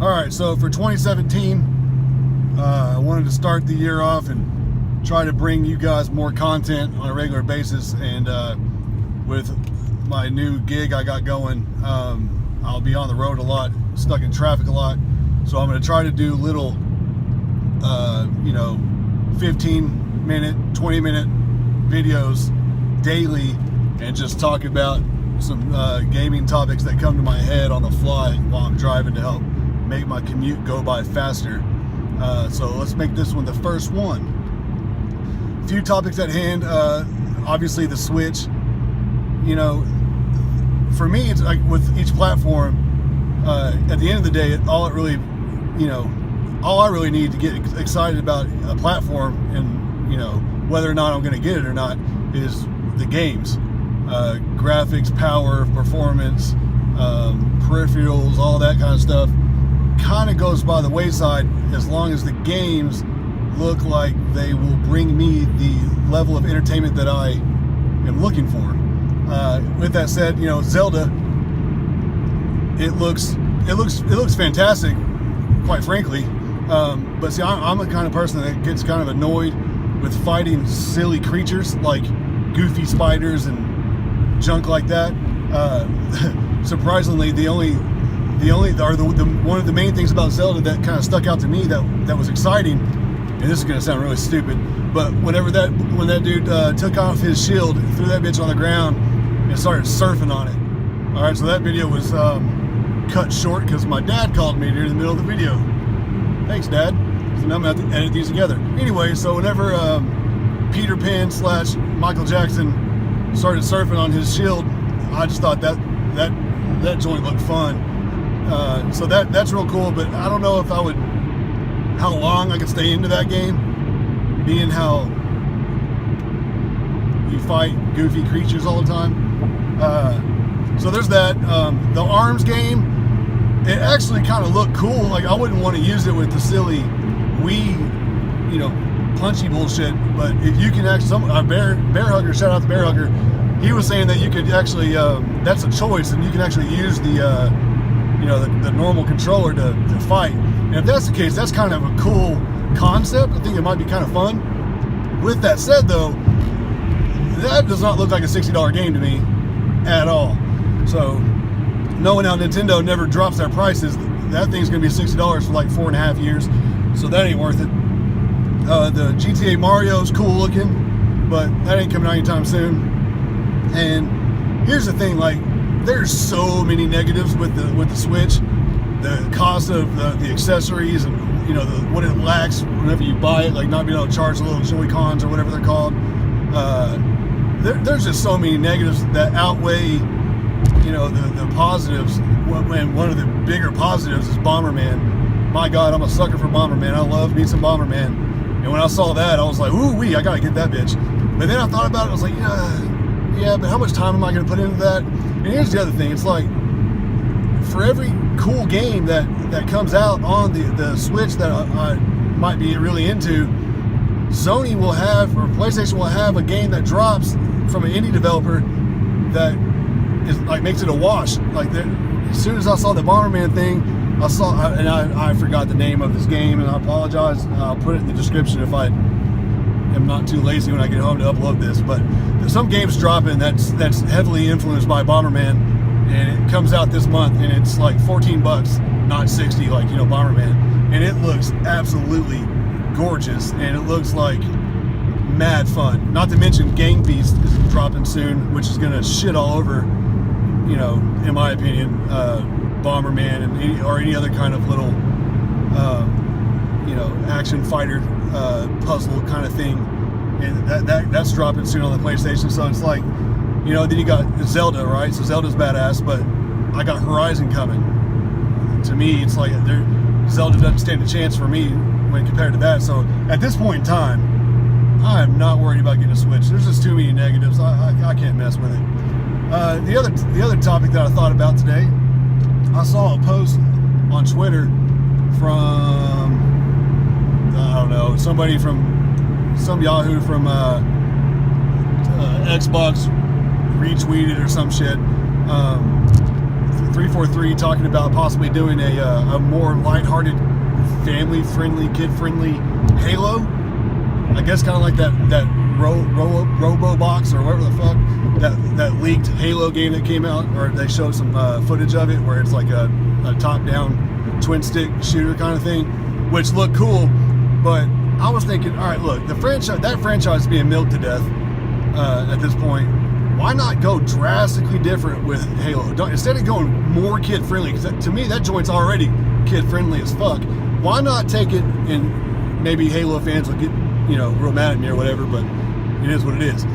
All right, so for 2017, I wanted to start the year off and try to bring you guys more content on a regular basis. And with my new gig I got going, I'll be on the road a lot, stuck in traffic a lot. So I'm going to try to do little, 15-minute, 20-minute videos daily and just talk about some gaming topics that come to my head on the fly while I'm driving to help make my commute go by faster. So let's make this one the first one. A few topics at hand. Obviously the Switch. You know, for me, it's like with each platform, at the end of the day, all I really need to get excited about a platform and, whether or not I'm going to get it or not is the games. Graphics, power, performance, peripherals, all that kind of stuff kind of goes by the wayside as long as the games look like they will bring me the level of entertainment that I am looking for. With that said, Zelda, it looks fantastic, quite frankly. But see, I'm the kind of person that gets kind of annoyed with fighting silly creatures like goofy spiders and junk like that. Surprisingly, one of the main things about Zelda that kind of stuck out to me that was exciting, and this is gonna sound really stupid, but when that dude took off his shield, threw that bitch on the ground, and started surfing on it. All right, so that video was cut short because my dad called me during the middle of the video. Thanks, Dad. So now I'm gonna have to edit these together. Anyway, so whenever Peter Pan / Michael Jackson started surfing on his shield, I just thought that joint looked fun. So that's real cool, but I don't know if how long I could stay into that game, being how you fight goofy creatures all the time. So there's that. The ARMS game, it actually kind of looked cool. Like, I wouldn't want to use it with the silly Wii, punchy bullshit. But if you can actually, Bear Hugger, shout out to Bear Hugger, he was saying that you could actually, that's a choice, and you can actually use the normal controller to fight. And if that's the case, that's kind of a cool concept. I think it might be kind of fun. With that said, though, that does not look like a $60 game to me at all. So, knowing how Nintendo never drops their prices, that thing's going to be $60 for like 4.5 years. So that ain't worth it. The GTA Mario is cool looking, but that ain't coming out anytime soon. And here's the thing, like, there's so many negatives with the Switch. The cost of the accessories and what it lacks whenever you buy it, like not being able to charge the little Joy-Cons or whatever they're called. There's just so many negatives that outweigh the positives. When one of the bigger positives is Bomberman. My God, I'm a sucker for Bomberman. I love me some Bomberman. And when I saw that, I was like, ooh wee, I gotta get that bitch. But then I thought about it, I was like, yeah, but how much time am I going to put into that? And here's the other thing. It's like, for every cool game that comes out on the Switch that I might be really into, Sony will have, or PlayStation will have, a game that drops from an indie developer that is like makes it a wash. Like, as soon as I saw the Bomberman thing, I forgot the name of this game, and I apologize. I'll put it in the description if I am not too lazy when I get home to upload this. But there's some games dropping that's heavily influenced by Bomberman, and it comes out this month, and it's like $14, not $60 like Bomberman, and it looks absolutely gorgeous, and it looks like mad fun. Not to mention Gang Beast is dropping soon, which is gonna shit all over, in my opinion, Bomberman and any other kind of little action fighter puzzle kind of thing. And that's dropping soon on the PlayStation. So it's like, then you got Zelda, right? So Zelda's badass, but I got Horizon coming. To me, it's like Zelda doesn't stand a chance for me when compared to that. So at this point in time, I am not worried about getting a Switch. There's just too many negatives. I can't mess with it. The other topic that I thought about today, I saw a post on Twitter from, I don't know, somebody from some Yahoo from Xbox retweeted or some shit, 343 talking about possibly doing a more lighthearted, family-friendly, kid-friendly Halo. I guess kind of like that Robobox or whatever the fuck, that leaked Halo game that came out, or they showed some footage of it where it's like a top-down twin-stick shooter kind of thing, which looked cool. But I was thinking, all right, look, that franchise is being milked to death at this point. Why not go drastically different with Halo? Instead of going more kid-friendly, because to me that joint's already kid-friendly as fuck. Why not take it, and maybe Halo fans will get real mad at me or whatever, but it is what it is.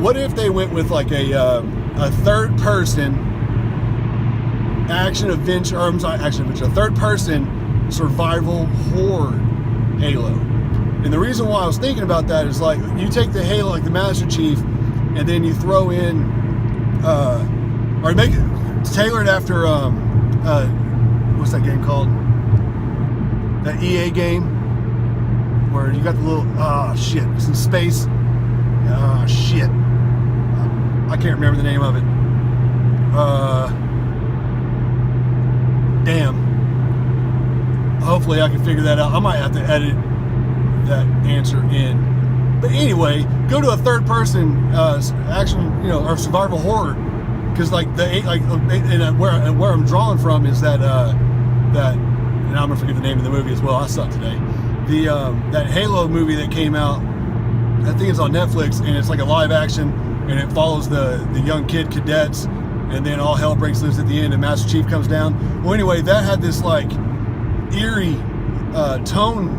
What if they went with like a third-person a third-person survival horror Halo? And the reason why I was thinking about that is, like, you take the Halo, like the Master Chief, and then you throw in, or make it tailored after, what's that game called? That EA game where you got the little, shit, it's in space. Shit. I can't remember the name of it. Damn. Hopefully I can figure that out. I might have to edit that answer in. But anyway, go to a third-person action, or survival horror, because where I'm drawing from is that and I'm gonna forget the name of the movie as well. I suck today. That Halo movie that came out, I think it's on Netflix, and it's like a live action, and it follows the young cadets, and then all hell breaks loose at the end, and Master Chief comes down. Well, anyway, that had this like eerie tone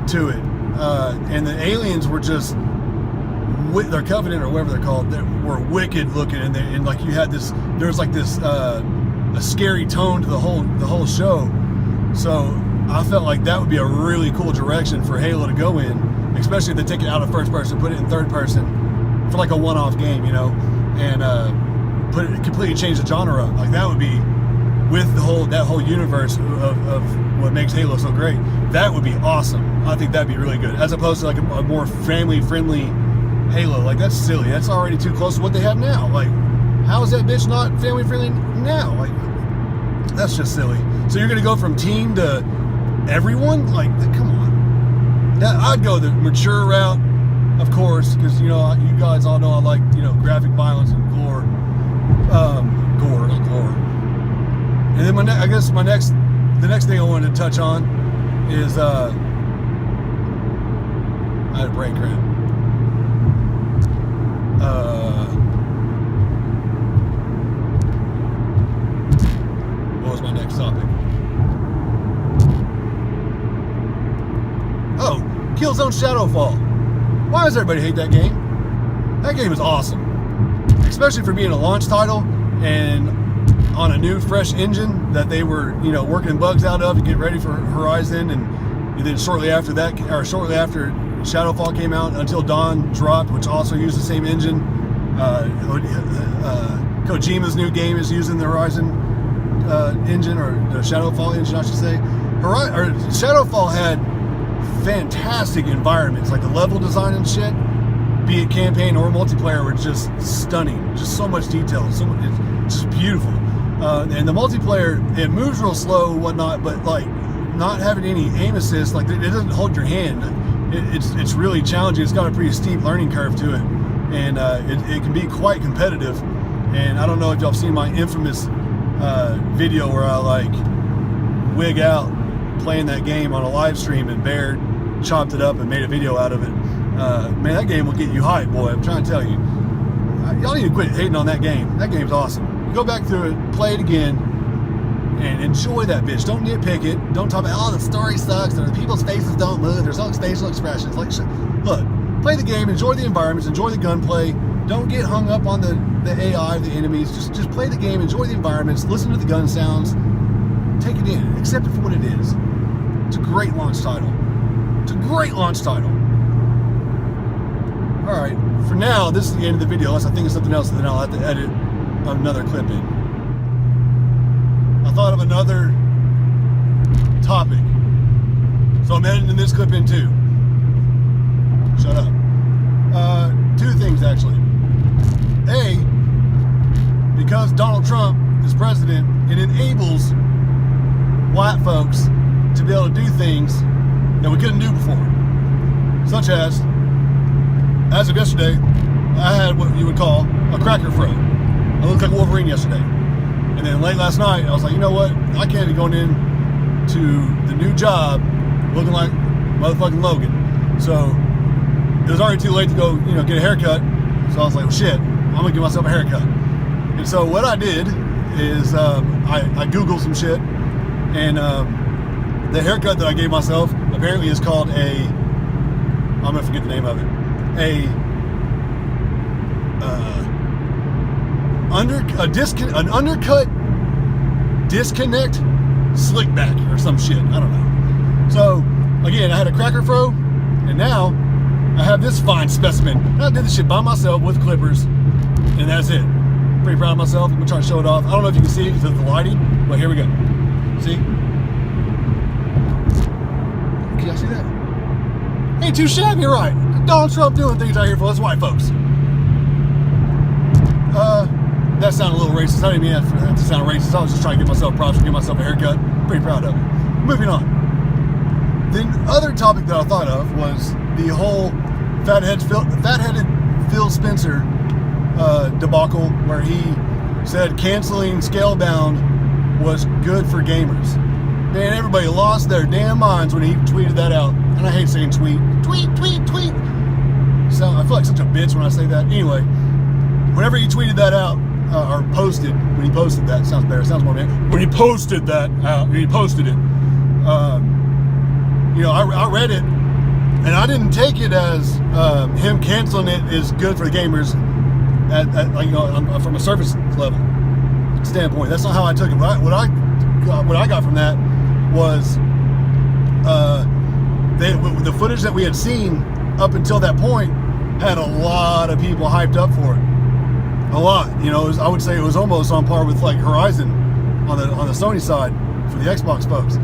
to it. And the aliens were just, their Covenant or whatever they're called, they were wicked looking, and like you had this, there was like this a scary tone to the whole show. So I felt like that would be a really cool direction for Halo to go in, especially if they take it out of first person, put it in third person for like a one-off game, and completely change the genre up. Like that would be, with that whole universe of what makes Halo so great, that would be awesome. I think that'd be really good, as opposed to like a more family-friendly Halo. Like, that's silly. That's already too close to what they have now. Like, how is that bitch not family-friendly now? Like, that's just silly. So you're gonna go from teen to everyone? Like, come on. I'd go the mature route, of course, because you guys all know I like graphic violence and gore. Gore, not gore. And then the next thing I wanted to touch on is I had a brain cramp. What was my next topic? Oh, Killzone Shadowfall. Why does everybody hate that game? That game is awesome, especially for being a launch title and on a new, fresh engine that they were, working bugs out of to get ready for Horizon, and then shortly after Shadowfall came out, Until Dawn dropped, which also used the same engine. Kojima's new game is using the Horizon engine, or the Shadowfall engine, I should say. Shadowfall had fantastic environments, like the level design and shit, be it campaign or multiplayer, were just stunning. Just so much detail, it's just beautiful. And the multiplayer, it moves real slow and whatnot, but like not having any aim assist, like it doesn't hold your hand. It's really challenging. It's got a pretty steep learning curve to it, and it can be quite competitive. And I don't know if y'all have seen my infamous video where I like wig out playing that game on a live stream, and Bear chopped it up and made a video out of it. Man, that game will get you hyped, boy. I'm trying to tell you. Y'all need to quit hating on that game. That game's awesome. Go back through it, play it again, and enjoy that bitch. Don't nitpick it. Don't talk about, the story sucks, or the people's faces don't move, there's no facial expressions. Like, look, play the game, enjoy the environments, enjoy the gunplay. Don't get hung up on the AI, the enemies. Just play the game, enjoy the environments, listen to the gun sounds, take it in, accept it for what it is. It's a great launch title. It's a great launch title. Alright, for now, this is the end of the video, unless I think of something else, and then I'll have to edit another clip in. I thought of another topic, so I'm editing this clip in too. Shut up. Two things, actually. A, because Donald Trump is president, it enables white folks to be able to do things that we couldn't do before. Such as of yesterday, I had what you would call a cracker throw. I looked like Wolverine yesterday. And then late last night, I was like, you know what? I can't be going in to the new job looking like motherfucking Logan. So it was already too late to go, get a haircut. So I was like, well, shit, I'm gonna give myself a haircut. And so what I did is I Googled some shit, and the haircut that I gave myself apparently is called I'm gonna forget the name of it. An undercut disconnect slick back or some shit. I don't know. So again, I had a cracker throw, and now I have this fine specimen. And I did this shit by myself with clippers, and that's it. Pretty proud of myself. I'm gonna try to show it off. I don't know if you can see it because of the lighting, but here we go. See? Can I see that? Ain't too shabby, right? Donald Trump doing things out here for us white folks. That sounded a little racist. I didn't mean that to sound racist. I was just trying to give myself props and give myself a haircut. Pretty proud of it. Moving on. The other topic that I thought of was the whole fatheaded Phil Spencer debacle, where he said canceling Scalebound was good for gamers. Man, everybody lost their damn minds when he tweeted that out. And I hate saying tweet. So I feel like such a bitch when I say that. Anyway, whenever he tweeted that out, or posted, when he posted that, sounds better, sounds more man. When he posted that out, I read it, and I didn't take it as him canceling it is good for the gamers from a surface level standpoint. That's not how I took it. What I got from that was the footage that we had seen up until that point had a lot of people hyped up for it. A lot, I would say it was almost on par with like Horizon on the Sony side for the Xbox folks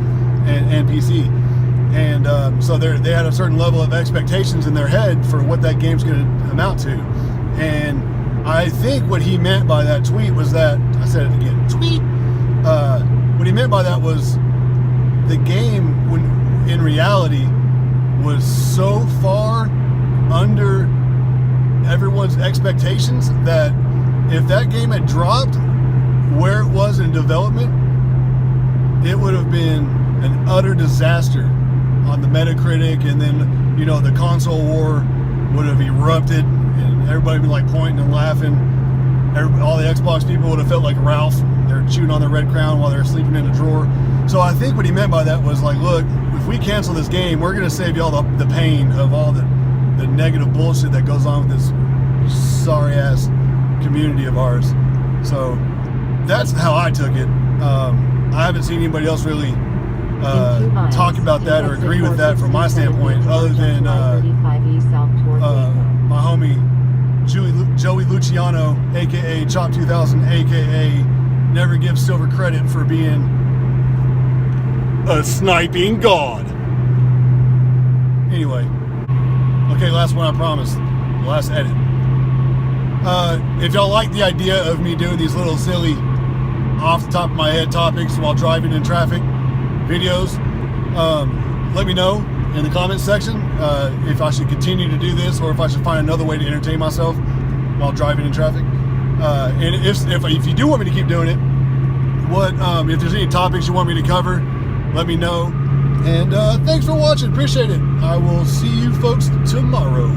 and PC, and so they had a certain level of expectations in their head for what that game's going to amount to. And I think what he meant by that tweet was that, I said it again, tweet. What he meant by that was the game, when in reality, was so far under everyone's expectations that if that game had dropped where it was in development, it would have been an utter disaster on the Metacritic, and then the console war would have erupted, and everybody would be like pointing and laughing. All the Xbox people would have felt like Ralph. They're chewing on their red crown while they're sleeping in a drawer. So I think what he meant by that was like, look, if we cancel this game, we're going to save you all the pain of all the negative bullshit that goes on with this sorry ass community of ours. So that's how I took it. I haven't seen anybody else really talk about that or agree with that from my standpoint, other than my homie Joey Luciano, aka Chop 2000, aka never give Silver credit for being a sniping god. Anyway, okay, last one, I promise. Last edit. If y'all like the idea of me doing these little silly off the top of my head topics while driving in traffic videos, let me know in the comments section if I should continue to do this or if I should find another way to entertain myself while driving in traffic. And if you do want me to keep doing it, if there's any topics you want me to cover, let me know. And thanks for watching. Appreciate it. I will see you folks tomorrow.